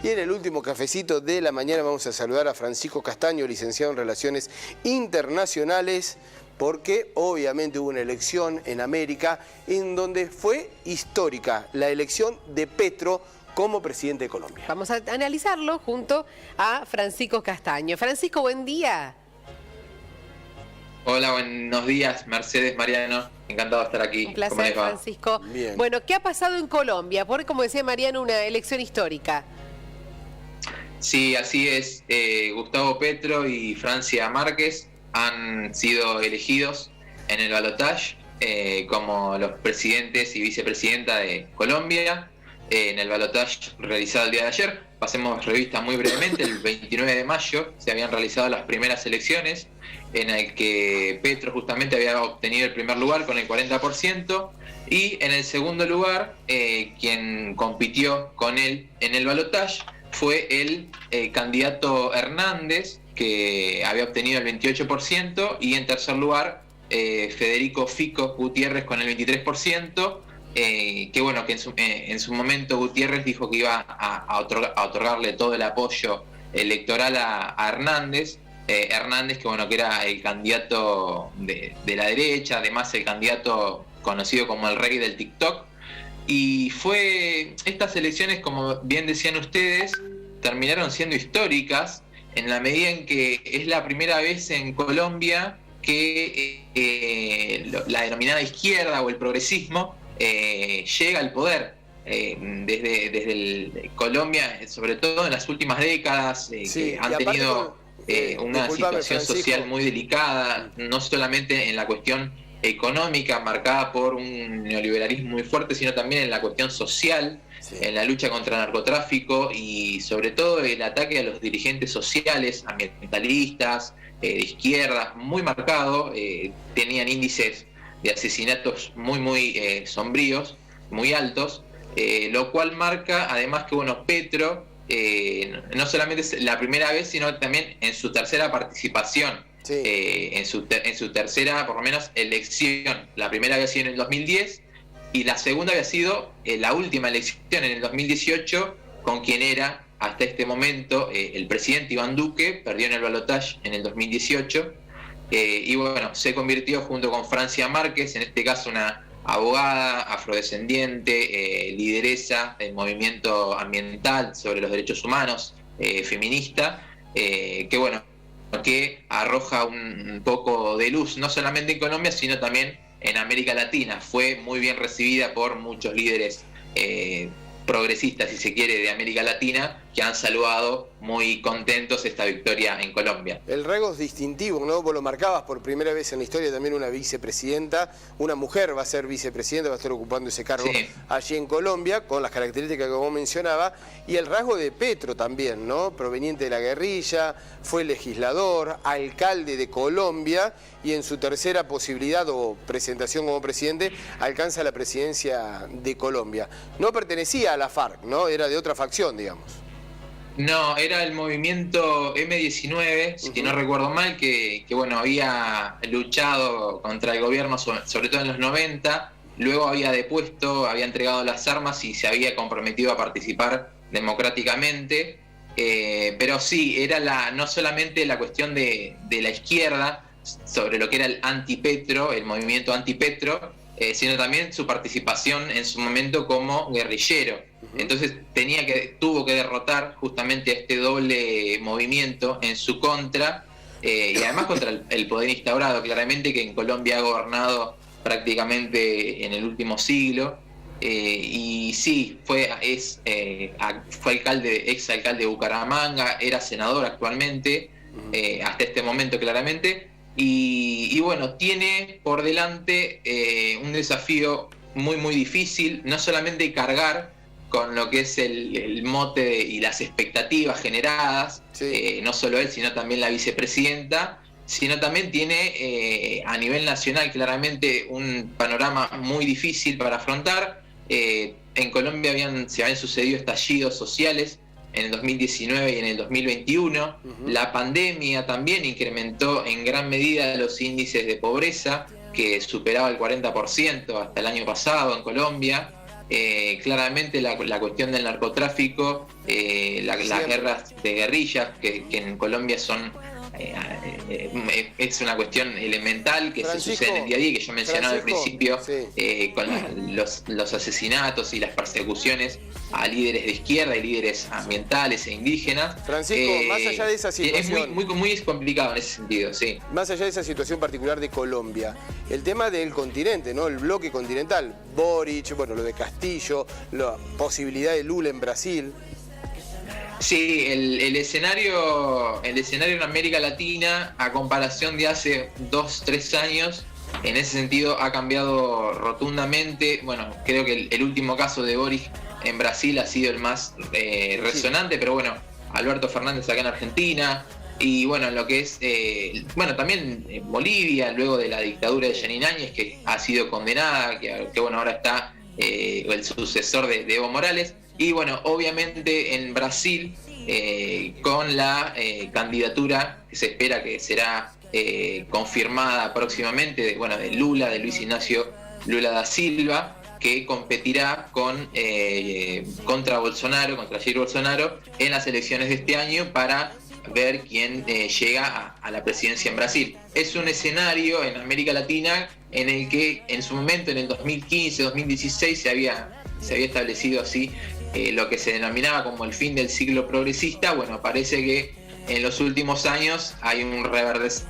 Y en el último cafecito de la mañana vamos a saludar a Francisco Castaño, licenciado en Relaciones Internacionales, porque obviamente hubo una elección en América en donde fue histórica la elección de Petro como presidente de Colombia. Vamos a analizarlo junto a Francisco Castaño. Francisco, buen día. Hola, buenos días, Mercedes, Mariano. Encantado de estar aquí. Un placer, Francisco. Bien. Bueno, ¿qué ha pasado en Colombia? Porque, como decía Mariano, una elección histórica. Sí, así es. Gustavo Petro y Francia Márquez han sido elegidos en el balotaje como los presidentes y vicepresidenta de Colombia. En el balotaje realizado el día de ayer, pasemos revista muy brevemente. El 29 de mayo se habían realizado las primeras elecciones, en el que Petro justamente había obtenido el primer lugar con el 40%, y en el segundo lugar, quien compitió con él en el balotaje fue el candidato Hernández, que había obtenido el 28%, y en tercer lugar, Federico Fico Gutiérrez con el 23%, que bueno, que en su momento Gutiérrez dijo que iba a otorgarle todo el apoyo electoral a Hernández. Hernández, que bueno, que era el candidato de la derecha, además el candidato conocido como el rey del TikTok. Y estas elecciones, como bien decían ustedes, terminaron siendo históricas en la medida en que es la primera vez en Colombia que la denominada izquierda o el progresismo llega al poder. Desde Colombia, sobre todo en las últimas décadas, que han tenido una situación social muy delicada, no solamente en la cuestión económica marcada por un neoliberalismo muy fuerte, sino también en la cuestión social, en la lucha contra el narcotráfico y sobre todo el ataque a los dirigentes sociales, ambientalistas, de izquierda, muy marcado. Tenían índices de asesinatos muy sombríos, muy altos, lo cual marca además que bueno, Petro no solamente es la primera vez, sino también en su tercera participación, en su tercera, por lo menos, elección. La primera había sido en el 2010 y la segunda había sido la última elección en el 2018, con quien era hasta este momento el presidente Iván Duque. Perdió en el balotaje en el 2018 y bueno, se convirtió junto con Francia Márquez, en este caso una abogada afrodescendiente, lideresa del movimiento ambiental sobre los derechos humanos, feminista, que bueno, que arroja un poco de luz, no solamente en Colombia, sino también en América Latina. Fue muy bien recibida por muchos líderes progresistas, si se quiere, de América Latina, que han saludado muy contentos esta victoria en Colombia. El rasgo es distintivo, ¿no? Vos lo marcabas por primera vez en la historia, también una vicepresidenta, una mujer va a ser vicepresidenta, va a estar ocupando ese cargo allí en Colombia, con las características que vos mencionabas, y el rasgo de Petro también, ¿no? Proveniente de la guerrilla, fue legislador, alcalde de Colombia, y en su tercera posibilidad o presentación como presidente, alcanza la presidencia de Colombia. No pertenecía a la FARC, ¿no? Era de otra facción, digamos. No, era el movimiento M19, si no recuerdo mal, que bueno, había luchado contra el gobierno, sobre todo en los 90, luego había depuesto, había entregado las armas y se había comprometido a participar democráticamente, pero sí, era no solamente la cuestión de la izquierda, sobre lo que era el anti-Petro, el movimiento anti-Petro, sino también su participación en su momento como guerrillero. Entonces tuvo que derrotar justamente a este doble movimiento en su contra, y además contra el poder instaurado, claramente, que en Colombia ha gobernado prácticamente en el último siglo. Y sí, fue ex alcalde de Bucaramanga, era senador actualmente, hasta este momento claramente. Y bueno, tiene por delante un desafío muy difícil, no solamente cargar con lo que es el mote y las expectativas generadas, no solo él, sino también la vicepresidenta, sino también tiene a nivel nacional claramente un panorama muy difícil para afrontar. En Colombia se habían sucedido estallidos sociales en el 2019 y en el 2021. La pandemia también incrementó en gran medida los índices de pobreza, que superaba el 40% hasta el año pasado en Colombia. claramente la cuestión del narcotráfico, las guerras de guerrillas que en Colombia son es una cuestión elemental que se sucede en el día a día, que yo mencionaba al principio, con los asesinatos y las persecuciones a líderes de izquierda y líderes ambientales e indígenas. Francisco, más allá de esa situación, es muy complicado en ese sentido, sí. Más allá de esa situación particular de Colombia, el tema del continente, ¿no? El bloque continental, Boric, bueno, lo de Castillo, la posibilidad de Lula en Brasil. Sí, el escenario en América Latina, a comparación de hace 2-3 años, en ese sentido ha cambiado rotundamente. Bueno, creo que el último caso de Boric en Brasil ha sido el más resonante, pero bueno, Alberto Fernández acá en Argentina, y bueno, lo que es, también en Bolivia, luego de la dictadura de Yanine Áñez, que ha sido condenada, que bueno, ahora está el sucesor de Evo Morales. Y bueno, obviamente en Brasil, con la candidatura que se espera que será confirmada próximamente, de Lula, de Luis Ignacio Lula da Silva, que competirá contra Bolsonaro, contra Jair Bolsonaro, en las elecciones de este año para ver quién llega a la presidencia en Brasil. Es un escenario en América Latina en el que en su momento, en el 2015, 2016, se había establecido así lo que se denominaba como el fin del ciclo progresista. Bueno, parece que en los últimos años hay un reverdecer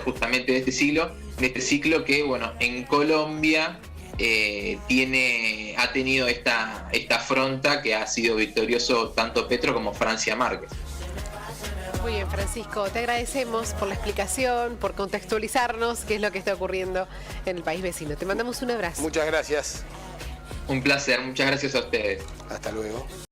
justamente de este ciclo que, bueno, en Colombia ha tenido esta afronta que ha sido victorioso tanto Petro como Francia Márquez. Muy bien, Francisco, te agradecemos por la explicación, por contextualizarnos qué es lo que está ocurriendo en el país vecino. Te mandamos un abrazo. Muchas gracias. Un placer, muchas gracias a ustedes. Hasta luego.